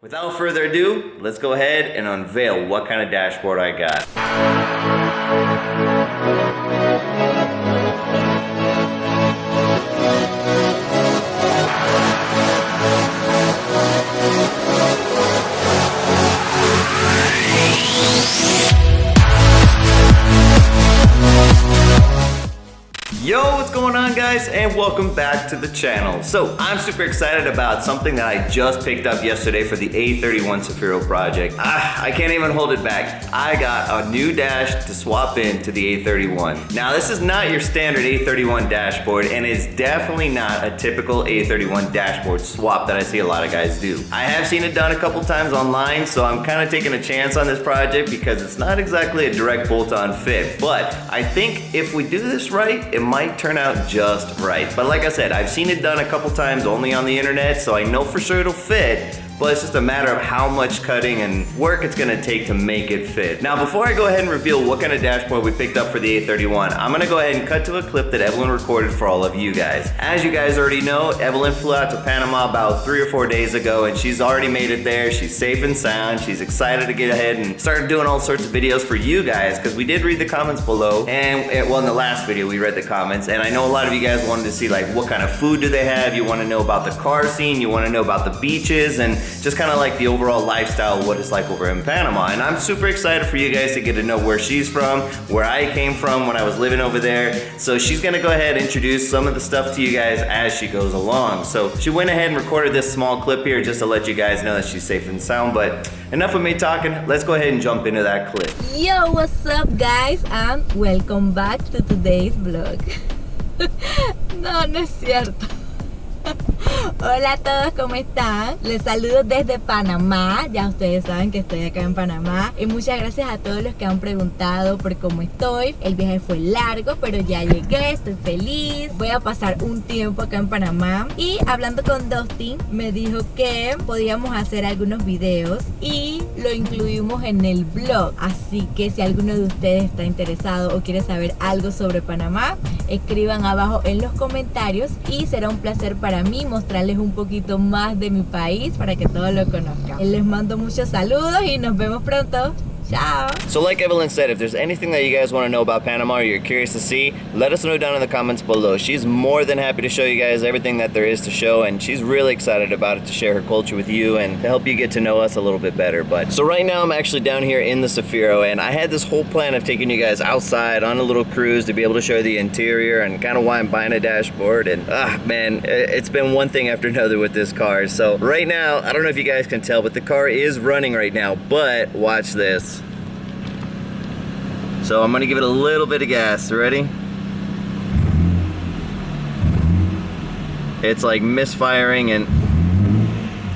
Without further ado, let's go ahead and unveil what kind of dashboard I got. Yo, what's going on guys, and welcome back to the channel. So I'm super excited about something that I just picked up yesterday for the A31 Cefiro project. I can't even hold it back. I got a new dash to swap in to the A31. Now this is not your standard A31 dashboard, and it's definitely not a typical A31 dashboard swap that I see a lot of guys do. I have seen it done a couple times online, so I'm kind of taking a chance on this project because it's not exactly a direct bolt-on fit. But I think if we do this right, it might turn out just right. But like I said, I've seen it done a couple times only on the internet, so I know for sure it'll fit. But it's just a matter of how much cutting and work it's gonna take to make it fit. Now, before I go ahead and reveal what kind of dashboard we picked up for the A31, I'm gonna go ahead and cut to a clip that Evelyn recorded for all of you guys. As you guys already know, Evelyn flew out to Panama about 3 or 4 days ago, and she's already made it there. She's safe and sound. She's excited to get ahead and start doing all sorts of videos for you guys, because we did read the comments below, and well, in the last video we read the comments, and I know a lot of you guys wanted to see like what kind of food do they have. You want to know about the car scene, you want to know about the beaches, and just kind of like the overall lifestyle, what it's like over in Panama. And I'm super excited for you guys to get to know where she's from, where I came from when I was living over there. So she's gonna go ahead and introduce some of the stuff to you guys as she goes along. So she went ahead and recorded this small clip here just to let you guys know that she's safe and sound. But enough of me talking, let's go ahead and jump into that clip. Yo, what's up guys, and welcome back to today's vlog. No es cierto. Hola a todos, ¿cómo están? Les saludo desde Panamá. Ya ustedes saben que estoy acá en Panamá. Y muchas gracias a todos los que han preguntado por cómo estoy. El viaje fue largo, pero ya llegué, estoy feliz. Voy a pasar un tiempo acá en Panamá. Y hablando con Dustin, me dijo que podíamos hacer algunos videos y lo incluimos en el blog. Así que si alguno de ustedes está interesado o quiere saber algo sobre Panamá, escriban abajo en los comentarios y será un placer para mí mostrarles un poquito más de mi país para que todos lo conozcan. Les mando muchos saludos y nos vemos pronto. Ciao. So like Evelyn said, if there's anything that you guys want to know about Panama or you're curious to see, let us know down in the comments below. She's more than happy to show you guys everything that there is to show, and she's really excited about it to share her culture with you and to help you get to know us a little bit better. But so right now I'm actually down here in the Cefiro, and I had this whole plan of taking you guys outside on a little cruise to be able to show the interior and kind of why I'm buying a dashboard. And man, it's been one thing after another with this car. So right now, I don't know if you guys can tell, but the car is running right now, but watch this. So I'm gonna give it a little bit of gas. Ready? It's like misfiring, and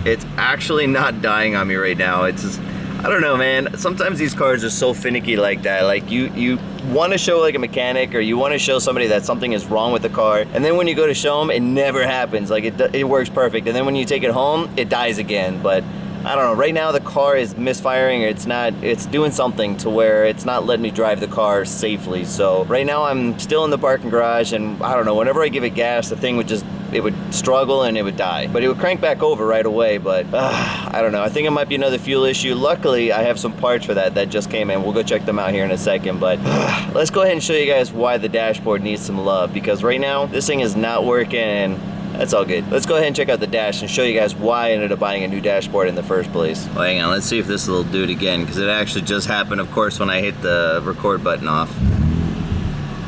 it's actually not dying on me right now. It's just, I don't know, man. Sometimes these cars are so finicky like that. Like you want to show like a mechanic, or you want to show somebody that something is wrong with the car, and then when you go to show them, it never happens. Like it works perfect, and then when you take it home, it dies again. But I don't know, right now the car is misfiring. It's doing something to where it's not letting me drive the car safely. So right now I'm still in the parking garage, and I don't know, whenever I give it gas, the thing it would struggle and it would die. But it would crank back over right away. But I don't know, I think it might be another fuel issue. Luckily, I have some parts for that just came in. We'll go check them out here in a second. But let's go ahead and show you guys why the dashboard needs some love, because right now this thing is not working, and that's all good. Let's go ahead and check out the dash and show you guys why I ended up buying a new dashboard in the first place. Well, hang on, let's see if this will do it again, because it actually just happened, of course, when I hit the record button off.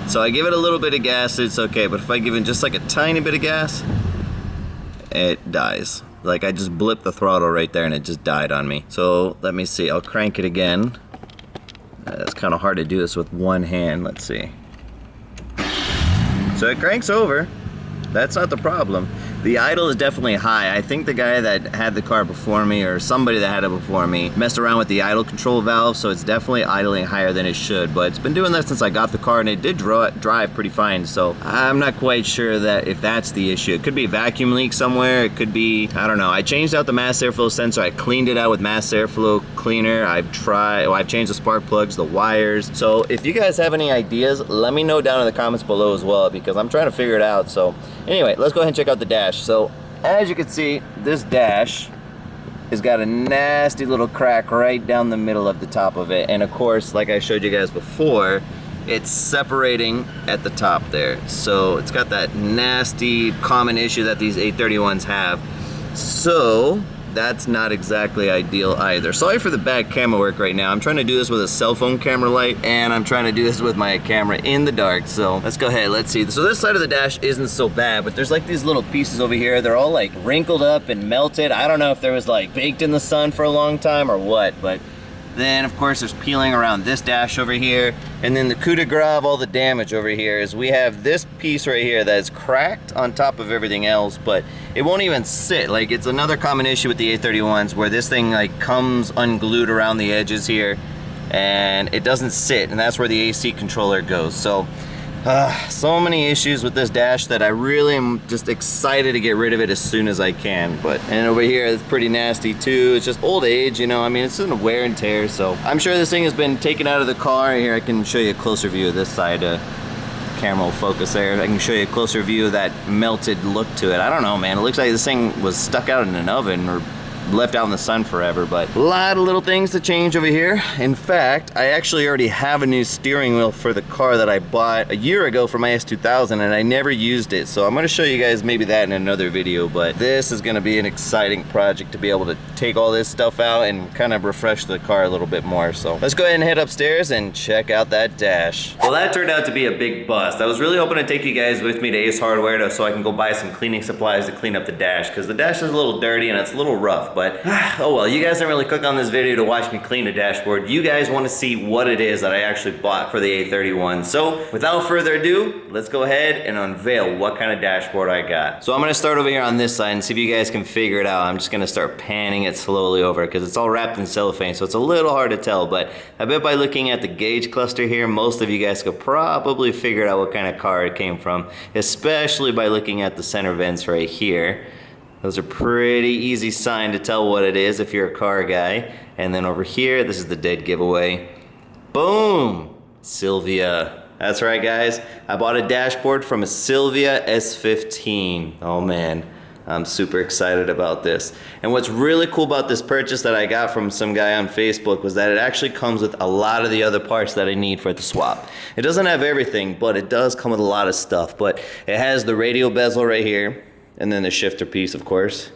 So I give it a little bit of gas, it's okay, but if I give it just like a tiny bit of gas, it dies. Like I just blipped the throttle right there and it just died on me. So let me see, I'll crank it again. It's kind of hard to do this with one hand, let's see. So it cranks over. That's not the problem. The idle is definitely high. I think the guy that had the car before me, or somebody that had it before me, messed around with the idle control valve, so it's definitely idling higher than it should. But it's been doing that since I got the car, and it did drive pretty fine, so I'm not quite sure that if that's the issue. It could be a vacuum leak somewhere. It could be, I don't know. I changed out the mass airflow sensor. I cleaned it out with mass airflow cleaner. I've changed the spark plugs, the wires. So if you guys have any ideas, let me know down in the comments below as well, because I'm trying to figure it out. So anyway, let's go ahead and check out the dash. So as you can see, this dash has got a nasty little crack right down the middle of the top of it. And of course, like I showed you guys before, it's separating at the top there. So it's got that nasty common issue that these A31s have. So that's not exactly ideal either. Sorry for the bad camera work right now. I'm trying to do this with a cell phone camera light, and I'm trying to do this with my camera in the dark. So let's go ahead, let's see. So this side of the dash isn't so bad, but there's like these little pieces over here. They're all like wrinkled up and melted. I don't know if there was like baked in the sun for a long time or what, but then of course there's peeling around this dash over here. And then the coup de grace of all the damage over here is we have this piece right here that is cracked on top of everything else, but it won't even sit. Like, it's another common issue with the A31s where this thing like comes unglued around the edges here and it doesn't sit, and that's where the AC controller goes. So so many issues with this dash that I really am just excited to get rid of it as soon as I can. And over here it's pretty nasty too. It's just old age, you know. I mean, it's in a wear and tear, so I'm sure this thing has been taken out of the car. Here, I can show you a closer view of this side. Camera will focus there. I can show you a closer view of that melted look to it. I don't know, man. It looks like this thing was stuck out in an oven or left out in the sun forever, but a lot of little things to change over here. In fact, I actually already have a new steering wheel for the car that I bought a year ago for my S2000, and I never used it. So I'm gonna show you guys maybe that in another video, but this is gonna be an exciting project to be able to take all this stuff out and kind of refresh the car a little bit more. So let's go ahead and head upstairs and check out that dash. Well, that turned out to be a big bust. I was really hoping to take you guys with me to Ace Hardware so I can go buy some cleaning supplies to clean up the dash, because the dash is a little dirty and it's a little rough. But oh well, you guys didn't really click on this video to watch me clean a dashboard. You guys want to see what it is that I actually bought for the A31. So without further ado, let's go ahead and unveil what kind of dashboard I got. So I'm going to start over here on this side and see if you guys can figure it out. I'm just going to start panning it slowly over because it's all wrapped in cellophane, so it's a little hard to tell. But I bet by looking at the gauge cluster here, most of you guys could probably figure out what kind of car it came from, especially by looking at the center vents right here. Those are pretty easy sign to tell what it is if you're a car guy. And then over here, this is the dead giveaway. Boom! Silvia. That's right, guys. I bought a dashboard from a Silvia S15. Oh man, I'm super excited about this. And what's really cool about this purchase that I got from some guy on Facebook was that it actually comes with a lot of the other parts that I need for the swap. It doesn't have everything, but it does come with a lot of stuff. But it has the radial bezel right here, and then the shifter piece, of course.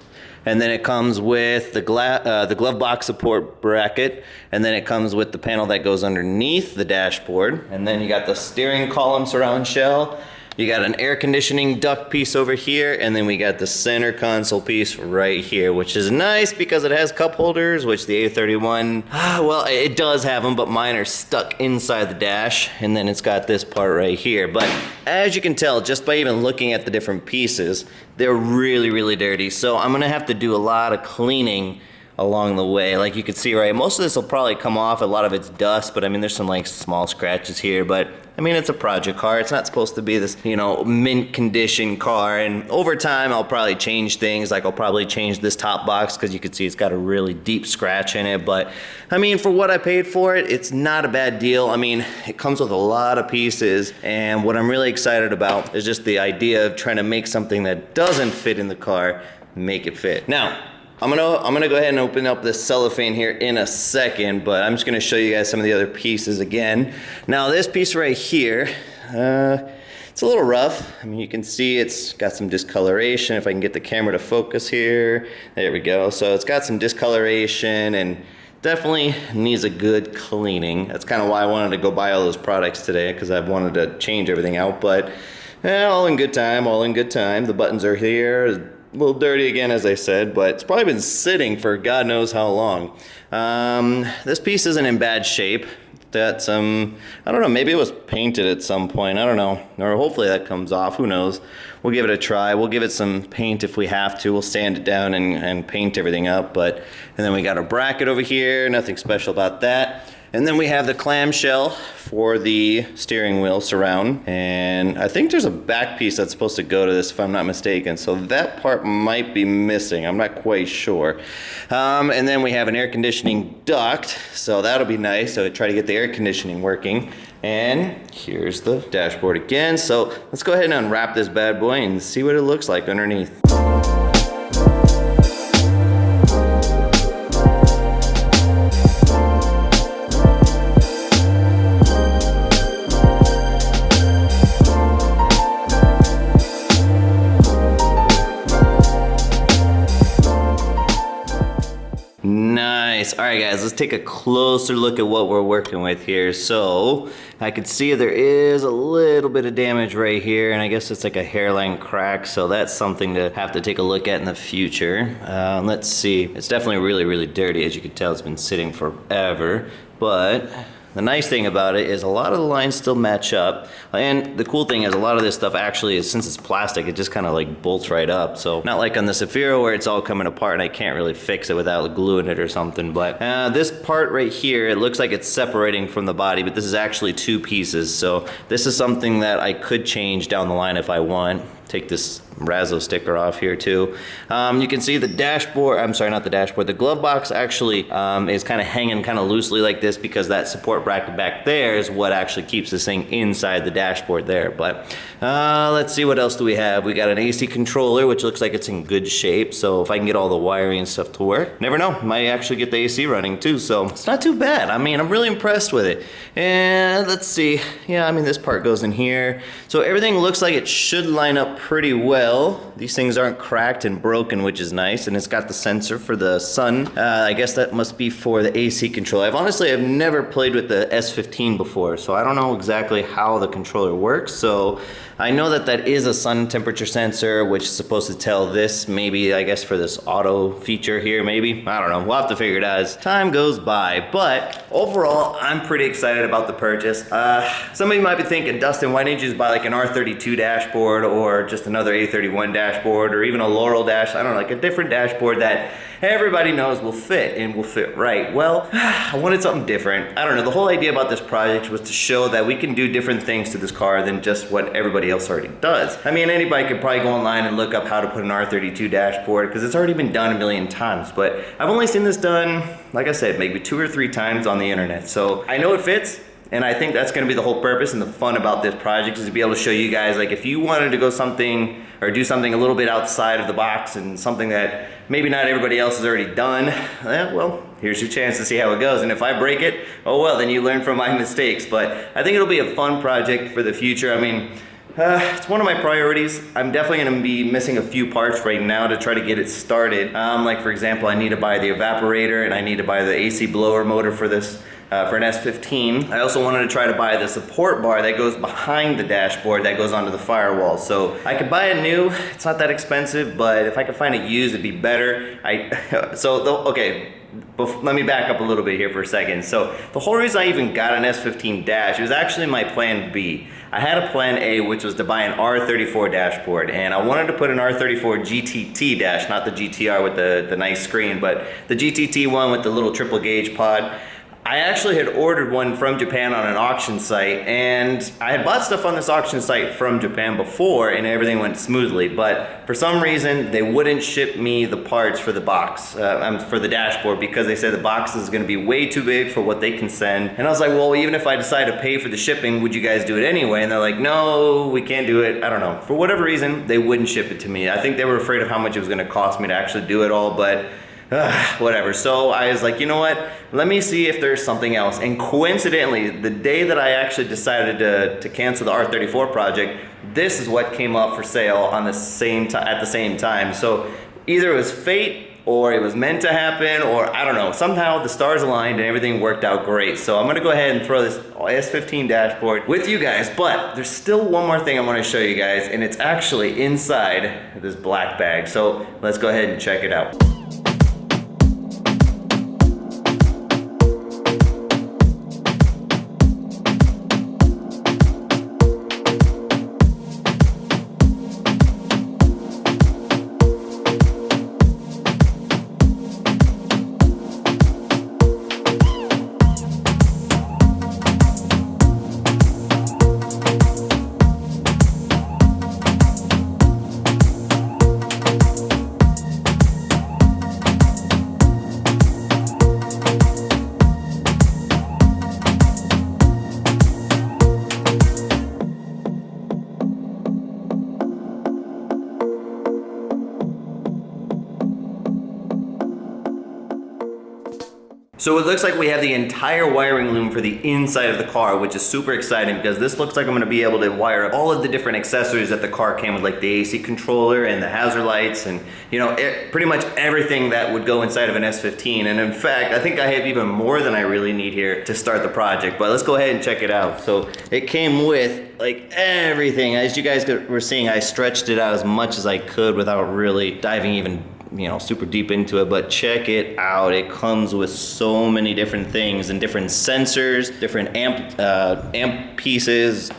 And then it comes with the glove box support bracket, and then it comes with the panel that goes underneath the dashboard. And then you got the steering column surround shell. You got an air conditioning duct piece over here, and then we got the center console piece right here, which is nice because it has cup holders, which the A31, well, it does have them, but mine are stuck inside the dash, and then it's got this part right here. But as you can tell, just by even looking at the different pieces, they're really, really dirty. So I'm gonna have to do a lot of cleaning along the way. Like you can see, right, most of this will probably come off. A lot of it's dust, but I mean, there's some like small scratches here, but I mean, it's a project car. It's not supposed to be this, you know, mint condition car. And over time, I'll probably change things. Like I'll probably change this top box because you can see it's got a really deep scratch in it. But I mean, for what I paid for it, it's not a bad deal. I mean, it comes with a lot of pieces. And what I'm really excited about is just the idea of trying to make something that doesn't fit in the car, make it fit. Now, I'm gonna go ahead and open up this cellophane here in a second, but I'm just gonna show you guys some of the other pieces again. Now this piece right here, it's a little rough. I mean, you can see it's got some discoloration. If I can get the camera to focus here, there we go. So it's got some discoloration and definitely needs a good cleaning. That's kind of why I wanted to go buy all those products today, because I wanted to change everything out, but all in good time, all in good time. The buttons are here. A little dirty again, as I said, but it's probably been sitting for God knows how long. This piece isn't in bad shape. That's, I don't know, maybe it was painted at some point. I don't know. Or hopefully that comes off. Who knows? We'll give it a try. We'll give it some paint if we have to. We'll sand it down and paint everything up. And then we got a bracket over here. Nothing special about that. And then we have the clamshell for the steering wheel surround. And I think there's a back piece that's supposed to go to this, if I'm not mistaken. So that part might be missing. I'm not quite sure. And then we have an air conditioning duct. So that'll be nice. So I try to get the air conditioning working. And here's the dashboard again. So let's go ahead and unwrap this bad boy and see what it looks like underneath. Nice. All right, guys, let's take a closer look at what we're working with here. So I can see there is a little bit of damage right here, and I guess it's like a hairline crack, so that's something to have to take a look at in the future. Let's see. It's definitely really, really dirty. As you can tell, it's been sitting forever, but the nice thing about it is a lot of the lines still match up, and the cool thing is a lot of this stuff actually is, since it's plastic, it just kind of like bolts right up. So not like on the Cefiro where it's all coming apart and I can't really fix it without gluing it or something. But this part right here, it looks like it's separating from the body, but this is actually two pieces. So this is something that I could change down the line if I want. Take this Razzo sticker off here too. You can see the dashboard, I'm sorry, not the dashboard, the glove box actually is kind of hanging kind of loosely like this because that support bracket back there is what actually keeps this thing inside the dashboard there. But let's see, what else do we have? We got an AC controller, which looks like it's in good shape. So if I can get all the wiring and stuff to work, never know, might actually get the AC running too. So it's not too bad. I mean, I'm really impressed with it. And let's see, yeah, I mean, this part goes in here. So everything looks like it should line up pretty well. These things aren't cracked and broken, which is nice, and it's got the sensor for the sun. I guess that must be for the AC control. I've never played with the S15 before, so I don't know exactly how the controller works. So I know that that is a sun temperature sensor, which is supposed to tell this, maybe, I guess, for this auto feature here, maybe. I don't know, we'll have to figure it out as time goes by. But overall, I'm pretty excited about the purchase. Some of you might be thinking, Dustin, why didn't you just buy like an R32 dashboard or just another A31 dashboard or even a Laurel dash? I don't know, like a different dashboard that everybody knows will fit and will fit right. Well, I wanted something different. I don't know, the whole idea about this project was to show that we can do different things to this car than just what everybody else already does. I mean, anybody could probably go online and look up how to put an R32 dashboard because it's already been done a million times, but I've only seen this done, like I said, maybe 2 or 3 times on the internet. So I know it fits, and I think that's gonna be the whole purpose and the fun about this project, is to be able to show you guys, like, if you wanted to go something or do something a little bit outside of the box and something that maybe not everybody else has already done, well, here's your chance to see how it goes. And if I break it, oh well, then you learn from my mistakes. But I think it'll be a fun project for the future. I mean, it's one of my priorities. I'm definitely gonna be missing a few parts right now to try to get it started. Like for example, I need to buy the evaporator and I need to buy the AC blower motor for this, for an S15. I also wanted to try to buy the support bar that goes behind the dashboard that goes onto the firewall. So I could buy it new, it's not that expensive, but if I could find it used, it'd be better. Okay. Let me back up a little bit here for a second. So the whole reason I even got an S15 dash, it was actually my plan B. I had a plan A, which was to buy an R34 dashboard, and I wanted to put an R34 GTT dash, not the GTR with the nice screen, but the GTT one with the little triple gauge pod. I actually had ordered one from Japan on an auction site, and I had bought stuff on this auction site from Japan before and everything went smoothly, but for some reason they wouldn't ship me the parts for the box, for the dashboard, because they said the box is going to be way too big for what they can send. And I was like, well, even if I decide to pay for the shipping, would you guys do it anyway? And they're like, no, we can't do it. I don't know. For whatever reason, they wouldn't ship it to me. I think they were afraid of how much it was going to cost me to actually do it all, but whatever. So I was like, you know what? Let me see if there's something else. And coincidentally, the day that I actually decided to cancel the R34 project, this is what came up for sale on the at the same time. So either it was fate or it was meant to happen, or I don't know. Somehow the stars aligned and everything worked out great. So I'm gonna go ahead and throw this S15 dashboard with you guys, but there's still one more thing I wanna show you guys, and it's actually inside this black bag. So let's go ahead and check it out. So it looks like we have the entire wiring loom for the inside of the car, which is super exciting because this looks like I'm gonna be able to wire up all of the different accessories that the car came with, like the AC controller and the hazard lights and, you know, pretty much everything that would go inside of an S15. And in fact, I think I have even more than I really need here to start the project, but let's go ahead and check it out. So it came with like everything. As you guys were seeing, I stretched it out as much as I could without really diving even, you know, super deep into it, but check it out. It comes with so many different things and different sensors, different amp pieces,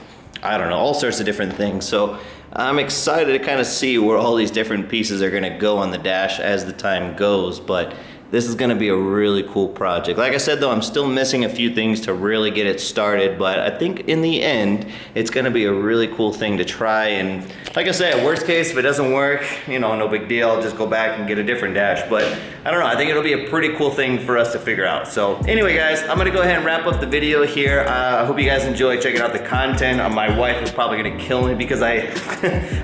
I don't know, all sorts of different things. So I'm excited to kind of see where all these different pieces are gonna go on the dash as the time goes, but this is gonna be a really cool project. Like I said though, I'm still missing a few things to really get it started, but I think in the end, it's gonna be a really cool thing to try. And like I said, worst case, if it doesn't work, you know, no big deal, I'll just go back and get a different dash. But I don't know, I think it'll be a pretty cool thing for us to figure out. So anyway guys, I'm gonna go ahead and wrap up the video here. I hope you guys enjoy checking out the content. My wife is probably gonna kill me because I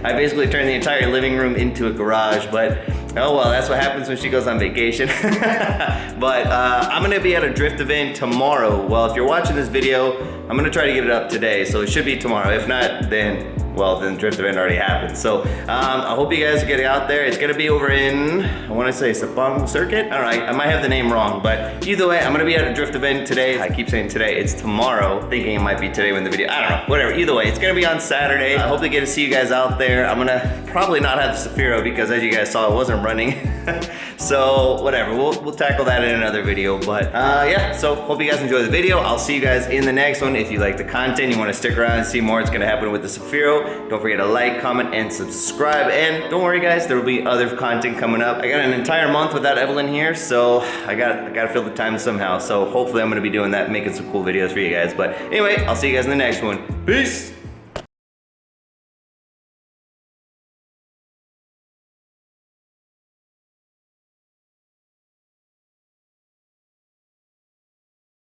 basically turned the entire living room into a garage, but oh well, that's what happens when she goes on vacation. But I'm gonna be at a drift event tomorrow. Well, if you're watching this video, I'm gonna try to get it up today, so it should be tomorrow. If not, then, well, then the drift event already happened. So I hope you guys are getting out there. It's gonna be over in, I wanna say Sabang Circuit? I don't know, I might have the name wrong, but either way, I'm gonna be at a drift event today. I keep saying today, it's tomorrow, thinking it might be today when the video, I don't know, whatever. Either way, it's gonna be on Saturday. I hope to get to see you guys out there. I'm gonna probably not have the Cefiro because as you guys saw, it wasn't running. So whatever, we'll tackle that in another video. But yeah, so hope you guys enjoy the video. I'll see you guys in the next one. If you like the content, you want to stick around and see more, it's gonna happen with the Cefiro. Don't forget to like, comment, and subscribe. And don't worry guys, there will be other content coming up. I got an entire month without Evelyn here, so I gotta fill the time somehow. So hopefully I'm gonna be doing that, making some cool videos for you guys. But anyway, I'll see you guys in the next one. Peace!